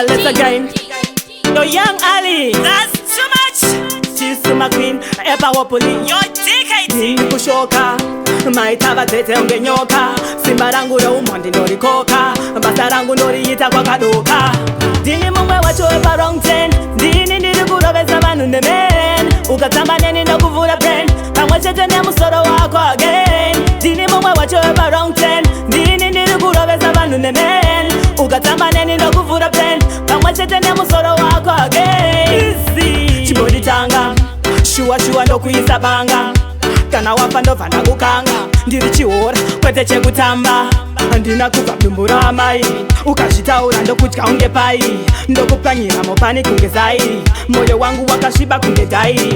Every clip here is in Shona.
let's again. Yo, Young Ali, That's too much. she's my queen, ever wapoli. Your dick Kushoka, maitava tete ungenyoka. Simba rangu yo umondi norikoka. Basa rangu noriita kwa kadoka. Dini mumwe wacho epa wrong ten. Dini ndiri kurovesa vanu nemen. Ukatamba neni no kuvura brand. Pamwe chete ne musoro wako again. Dini mumwe wacho epa wrong ten. Dini ndiri kurovesa vanu nemen. Ukatamba neni no kuvura brand. Pamwe chete ne musoro wako again. Easy chibodi tanga. Shua ndo kuisa banga. Kana wafa ndova ndakukanga. Ndiri chiora kwete chekutamba. Andina kuva mdumbura amai. Ukashitaura ndokutya unge pai. Ndokupanyira mopani kunge zairi. Moyo wangu wakashiba kunge dairi.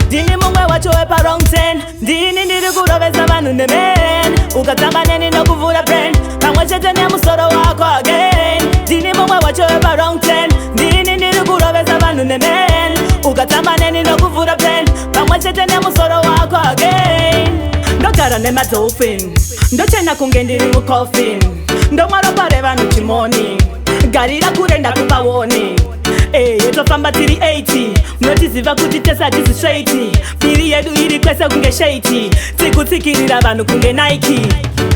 Dini mumwe wacho epa wrong ten. Dini ndiri kurovesa vanu nemen. Ukatamba neni ndokuvura brand. Pamwe chete ne musoro wako again. Dini mumwe wacho epa wrong ten. Dini ndiri kurovesa vanu nemen. Ukatamba neni ndokuvura brand. Pamwe chete ne musoro wako again. Ndogara nema dolphin. Ndochena kunge ndiri mu coffin. Ndomwaro pare vanu chimoni. Garira kurenda kupa woni. Yetofamba tiri 80. Mnotiziva kuti tesa tisi straight. Piri yedu iri kwese kunge shady. Tikutsikirira vanu kunge Nike.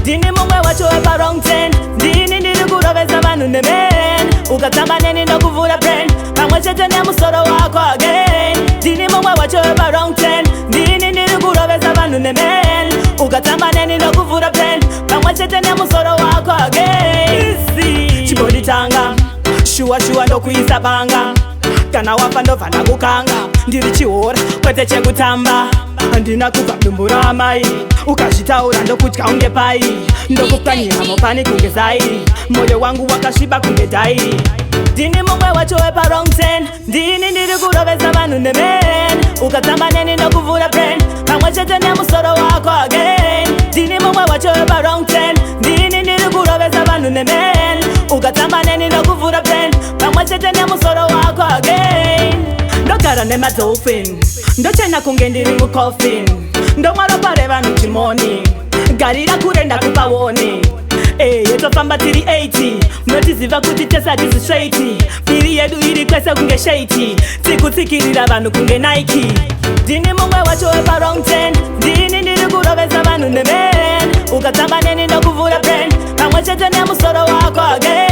Dini mumwe wacho epa wrong ten. Dini ndiri kurovesa vanu nemen. Ukatamba neni ndokuvura brand. Pamwe chete ne musoro wako again. Dini mumwe wacho epa wrong ten. Dini ndiri kurovesa vanu nemen. Ukatamba neni ndokuvura brand. Pamwe chete ne musoro wako again. Easy chibodi tanga. Shua ndo kuisa banga. Kana wafa ndova ndakukanga. Ndiri chiora kwete chekutamba. Andina kuva mdumbura amai. Ukashitaura ndokutya unge pai. Ndokupanyira mopani kunge zairi. Moyo wangu wakashiba kunge dairi. Dini mumwe wacho epa wrong ten. Dini ndiri kurovesa vanu nemen. Ukatamba neni ndokuvura brand. Pamwe chete ne musoro wako again. Dini mumwe wacho epa wrong ten. Dini ndiri kurovesa vanu nemen. Ukatamba neni ndokuvura brand. Pamwe chete ne musoro wako again. Ndogara nema dolphin. Ndochena kunge ndiri mu coffin. Ndomwaro pare vanu chimoni. Garira kurenda kupa woni. Yetofamba tiri 80. Mnotiziva kuti tesa tisi straight. Piri yedu iri kwese kunge shady. Tikutsikirira vanu kunge Nike. Dini mumwe wacho epa wrong ten. Dini ndiri kurovesa vanu nemen. Ukatamba neni ndokuvura brand. Pamwe chete ne musoro wako again.